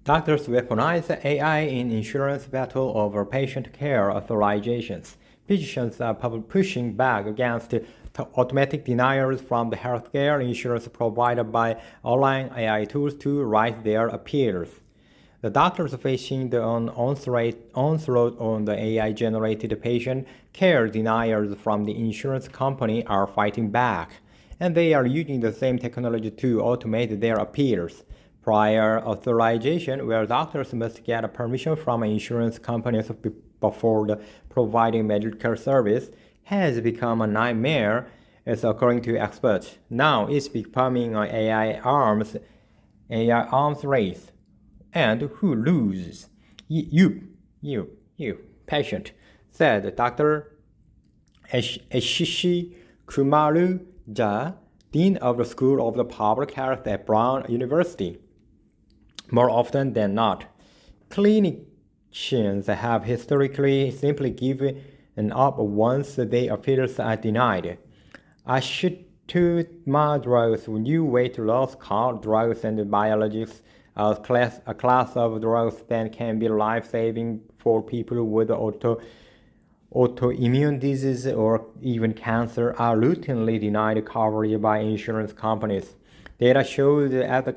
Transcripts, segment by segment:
Doctors weaponize AI in insurance battle over patient care authorizations. Physicians are pushing back against automatic denials from the healthcare insurance provided by online AI tools to write their appeals. The doctors facing the onslaught on the AI-generated patient care deniers from the insurance company are fighting back, and they are using the same technology to automate their appeals. Prior authorization, where doctors must get permission from insurance companies before providing medical service, has become a nightmare, as according to experts. Now it's becoming an AI arms race. And who loses? You, patient, said Dr. Ashish Kumaru Jha, Dean of the School of the Public Health at Brown University. More often than not, clinicians have historically simply given up once their appeals are denied. Ashituma drugs, new weight loss drugs, and biologics are a class of drugs that can be life-saving for people with autoimmune disease or even cancer, are routinely denied coverage by insurance companies. Data shows that the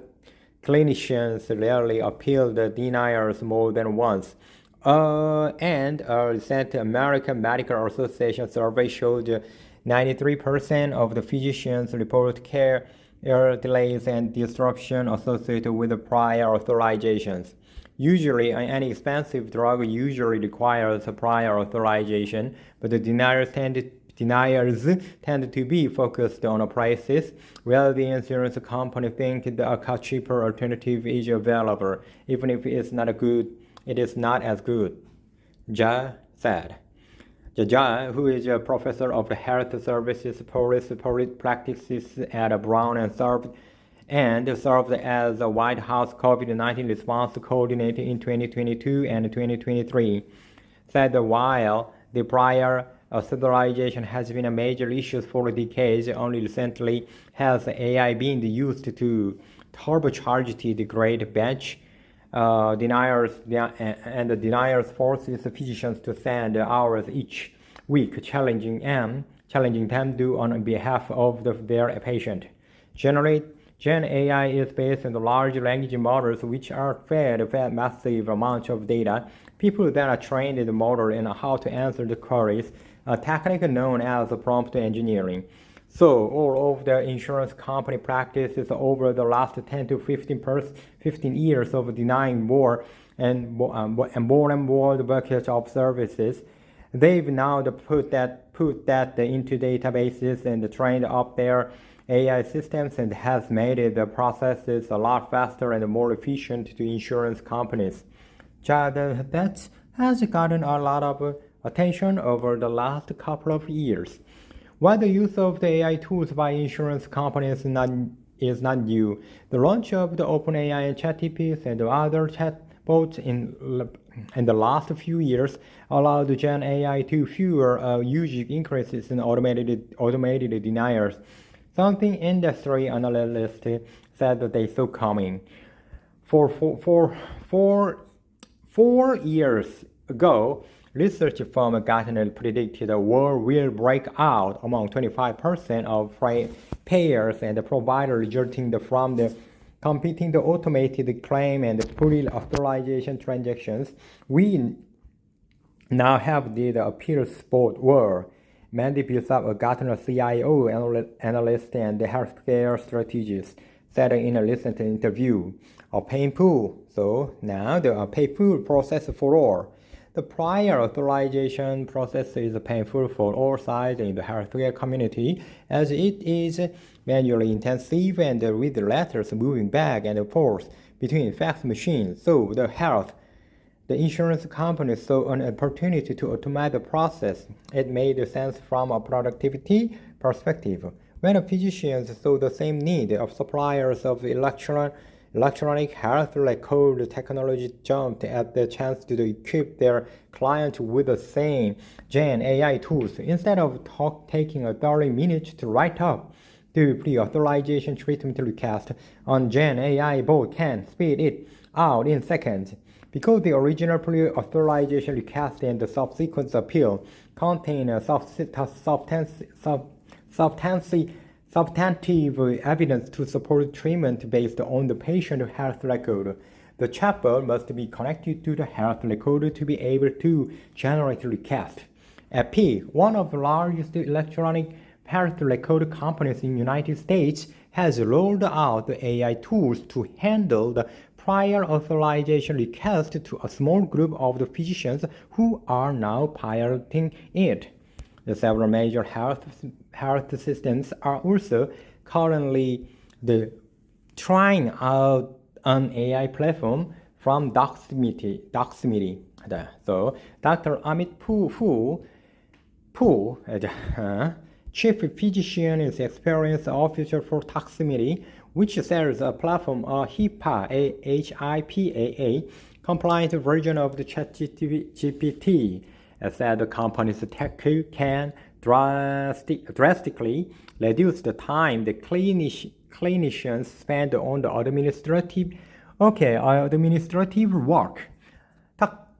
clinicians rarely appeal the deniers more than once. And a recent American Medical Association survey showed 93% of the physicians report care delays and disruption associated with the prior authorizations. Usually, any expensive drug usually requires a prior authorization, but the deniers tend to be focused on prices, while the insurance company think that a cheaper alternative is available, even if it is not as good, Jha said. Jha, who is a professor of health services policy practices at Brown and served as a White House COVID-19 response coordinator in 2022 and 2023, said that while the prior authorization has been a major issue for decades, only recently has AI been used to turbocharge the great bench. Deniers forces physicians to spend hours each week challenging them to on behalf of their patient. Generally, Gen AI is based on the large language models, which are fed massive amounts of data. People that are trained in the model and how to answer the queries, a technique known as prompt engineering. So all of the insurance company practices over the last 10 to 15 years of denying more and more the buckets of services. They've now put that into databases and trained up their AI systems and has made the processes a lot faster and more efficient to insurance companies. That has gotten a lot of attention over the last couple of years. While the use of the AI tools by insurance companies is not new, the launch of the OpenAI and ChatGPT and other chatbots in the last few years allowed Gen AI to fuel huge increases in automated deniers, something industry analysts said that they saw coming. For 4 years ago, research firm Gartner predicted a war will break out among 25% of payers and providers resulting from the competing the automated claim and pre-authorization transactions. We now have the appeal sport war. Mandy Bissap, a Gartner CIO analyst and healthcare strategist, said in a recent interview, a painful process for all. The prior authorization process is painful for all sides in the healthcare community, as it is manually intensive and with letters moving back and forth between fax machines. So the insurance companies saw an opportunity to automate the process. It made sense from a productivity perspective. When physicians saw the same need of suppliers of electronic health record technology jumped at the chance to equip their clients with the same Gen AI tools. Instead of taking 30 minutes to write up the pre-authorization treatment request, on Gen AI bot can speed it out in seconds. Because the original pre-authorization request and the subsequent appeal contain a substantive evidence to support treatment based on the patient health record, the chatbot must be connected to the health record to be able to generate requests. AP, one of the largest electronic health record companies in the United States, has rolled out AI tools to handle the prior authorization request to a small group of the physicians who are now piloting it. The several major health systems are also currently trying out an AI platform from Doximity. So Dr. Amit Poo, Chief Physician is Experience Officer for Doximity, which sells a platform, a HIPAA compliant version of the ChatGPT, said the company's tech can drastically reduce the time the clinicians spend on the administrative work.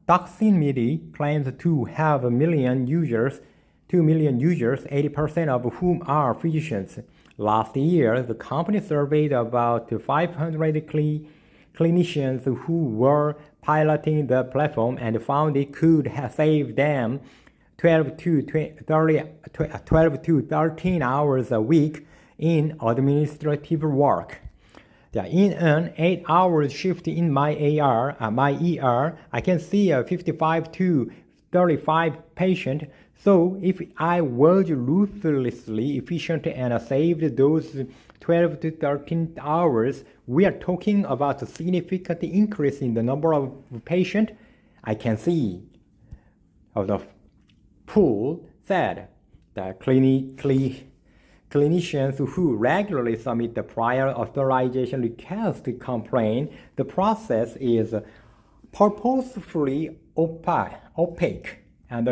Doximity claims to have 2 million users, 80% of whom are physicians. Last year, the company surveyed about 500 clinicians who were piloting the platform and found it could have saved them 12 to 13 hours a week in administrative work. In an 8-hour shift in my ER, I can see a 55 to 35 patient. So if I was ruthlessly efficient and saved those 12 to 13 hours, we are talking about a significant increase in the number of patients I can see. The pool said that clinicians who regularly submit the prior authorization request complain the process is purposefully opaque and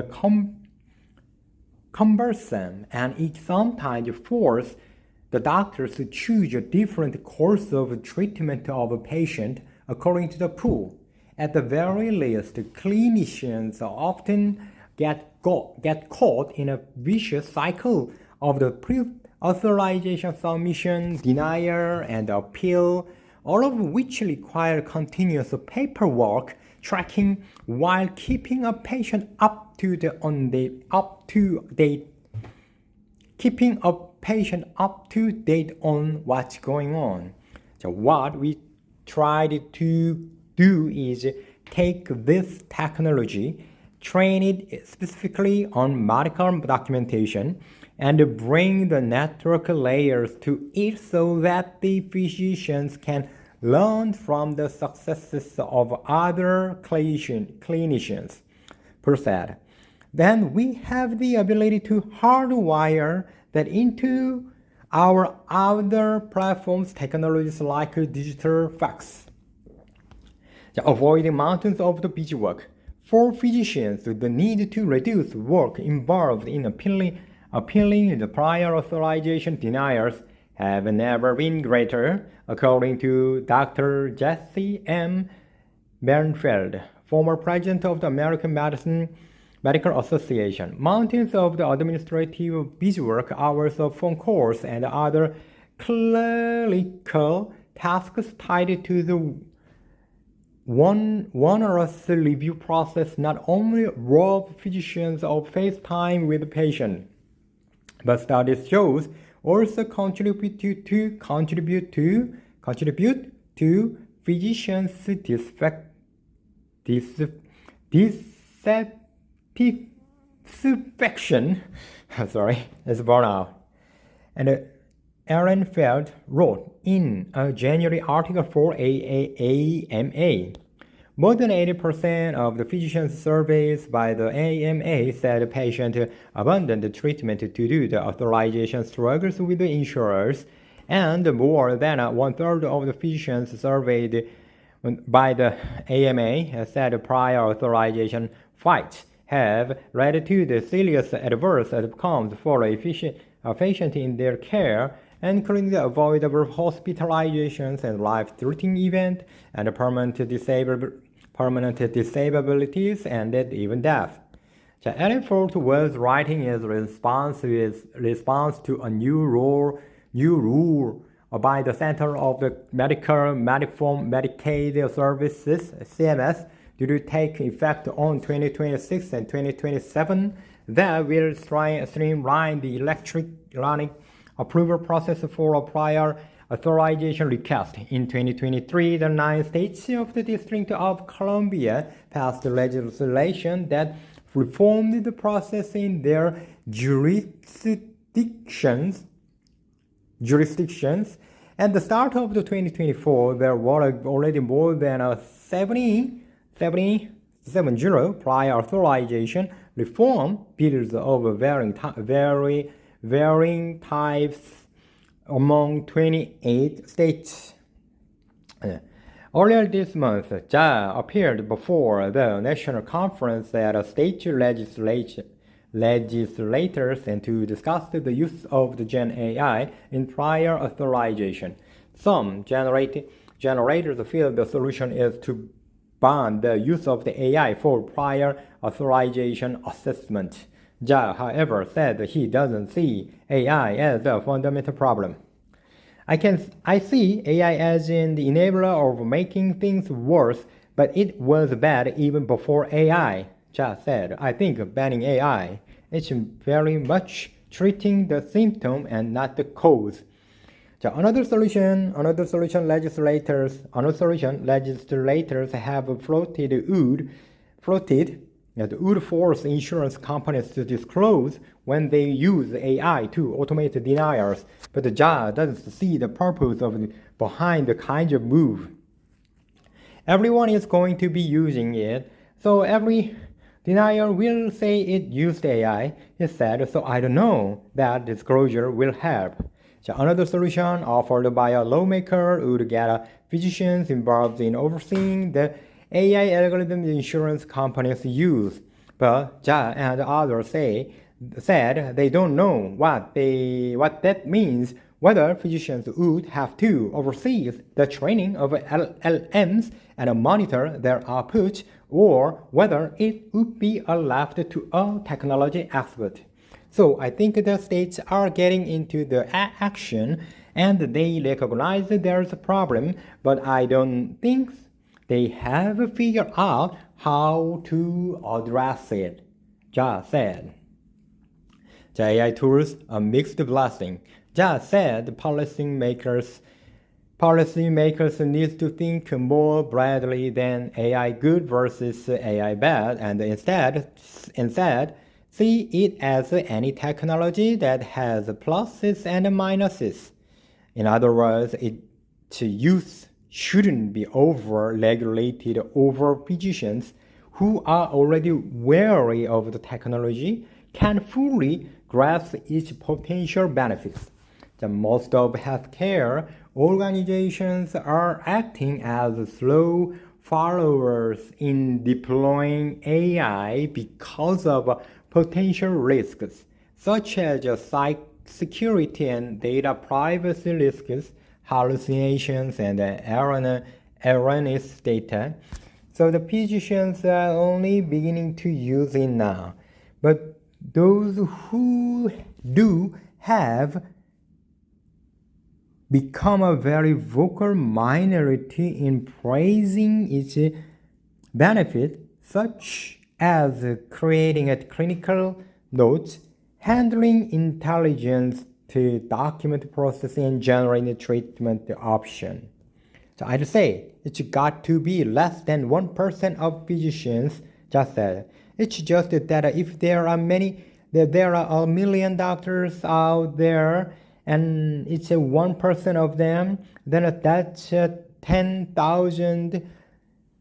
cumbersome, and it sometimes forces the doctors to choose a different course of treatment of a patient according to the pool. At the very least, clinicians often get caught in a vicious cycle of the pre-authorization submission, denial, and appeal, all of which require continuous paperwork tracking while keeping a patient up to date on what's going on. So what we tried to do is take this technology, train it specifically on medical documentation, and bring the network layers to it so that the physicians can learn from the successes of other clinicians, per se. Then we have the ability to hardwire that into our other platforms, technologies like digital fax. Avoiding mountains of the busy work. For physicians, the need to reduce work involved in appealing the prior authorization deniers have never been greater, according to Dr. Jesse M. Bernfeld, former president of the American Medical Association. Mountains of the administrative busywork, hours of phone calls, and other clerical tasks tied to the onerous review process not only rob physicians of face time with the patient, but studies shows also contribute to physicians' dissatisfaction. It's burnout. And Ehrenfeld wrote in a January article for AMA. More than 80% of the physicians surveyed by the AMA said patients abandoned treatment to do the authorization struggles with the insurers, and more than one-third of the physicians surveyed by the AMA said prior authorization fights have led to the serious adverse outcomes for a patient in their care, including the avoidable hospitalizations and life-threatening events and permanent disabilities and even death. The effort was writing is response to a new rule by the Center of the Medicare, Medicaid Services (CMS) due to take effect on 2026 and 2027 that will streamline the electronic approval process for a prior authorization request. In 2023, the 9 states of the District of Columbia passed legislation that reformed the process in their jurisdictions. At the start of the 2024, there were already more than 70 prior authorization reform bills of varying types among 28 states. Earlier this month, Jha appeared before the National Conference at state legislators and to discuss the use of the Gen AI in prior authorization. Some generators feel the solution is to ban the use of the AI for prior authorization assessment. Jha, however, said he doesn't see AI as a fundamental problem. I see AI as an enabler of making things worse, but it was bad even before AI, Jha said. I think banning AI is very much treating the symptom and not the cause. Another solution legislators have would force insurance companies to disclose when they use AI to automate denials, but Jha doesn't see the purpose behind the kind of move. Everyone is going to be using it, so every denier will say it used AI, he said, so I don't know that disclosure will help. Another solution offered by a lawmaker would get physicians involved in overseeing the AI algorithms insurance companies use, but Jha and others said they don't know what that means, whether physicians would have to oversee the training of LLMs and monitor their output, or whether it would be left to a technology expert. So I think the states are getting into the action and they recognize there's a problem, but I don't think they have figured out how to address it, Jha said. The AI tools are mixed blessing. Jha said policymakers need to think more broadly than AI good versus AI bad, and instead see it as any technology that has pluses and minuses. In other words, its use shouldn't be over-regulated over physicians who are already wary of the technology can fully grasp its potential benefits. Most of healthcare organizations are acting as slow followers in deploying AI because of potential risks, such as security and data privacy risks, hallucinations, and erroneous data. So the physicians are only beginning to use it now. But those who do have become a very vocal minority in praising its benefit, such as creating a clinical notes, handling intelligence to document processing, and generating a treatment option. So I'd say it's got to be less than 1% of physicians, just said. It's just that if there are a million doctors out there, and it's 1% of them, then that's 10,000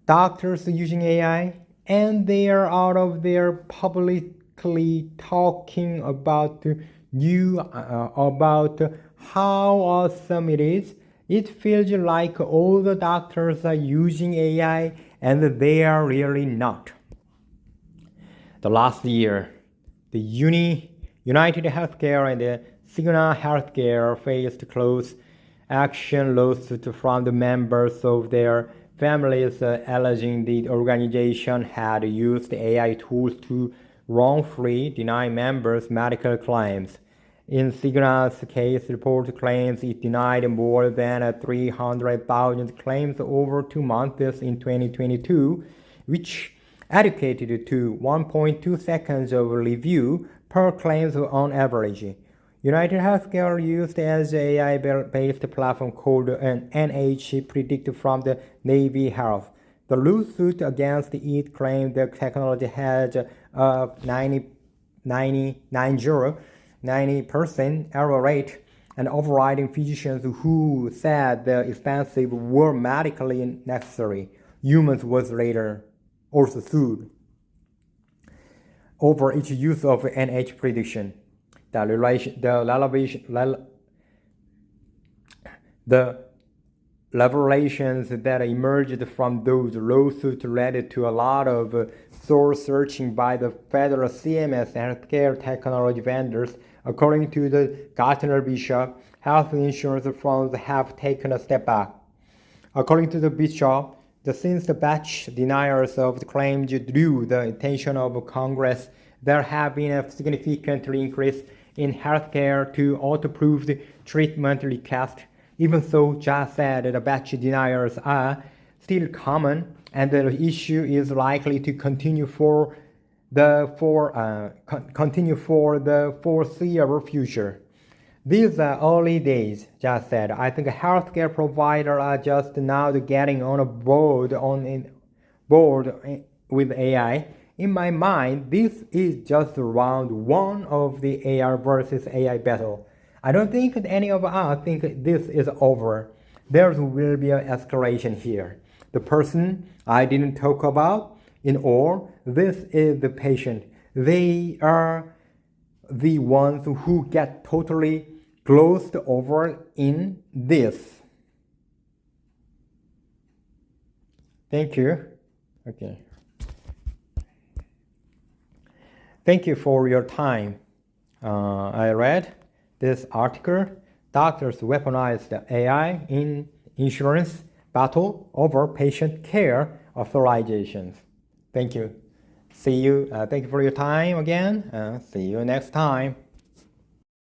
doctors using AI, and they are out of there publicly talking about how awesome it is. It feels like all the doctors are using AI, and they are really not. The last year, the United Healthcare and the Cigna Healthcare faced close action lawsuit from the members of their families alleging the organization had used AI tools to wrongfully deny members' medical claims. In Cigna's case, report claims it denied more than 300,000 claims over 2 months in 2022, which equated to 1.2 seconds of review per claim on average. United Healthcare used as an AI-based platform called an NH Predict from the Navy Health. The lawsuit against it claimed the technology had a 90% error rate, and overriding physicians who said the expensive were medically necessary. Humans was later also sued over its use of NH prediction. The revelations that emerged from those lawsuits led to a lot of soul searching by the federal CMS healthcare technology vendors. According to the Gartner Bishop, health insurance firms have taken a step back. According to the Bishop, since the batch deniers of the claims drew the attention of Congress, there have been a significant increase in healthcare to auto-approved treatment requests. Even so, Jha said the batch deniers are still common, and the issue is likely to continue for the foreseeable future. These are early days, Jha said. I think healthcare providers are just now getting on board with AI. In my mind, this is just round one of the AI versus AI battle. I don't think any of us think this is over. There will be an escalation here. The person I didn't talk about in all, this is the patient. They are the ones who get totally glossed over in this. Thank you. Okay. Thank you for your time. I read this article, Doctors Weaponize the AI in Insurance Battle Over Patient Care Authorizations. Thank you. See you. Thank you for your time again. See you next time.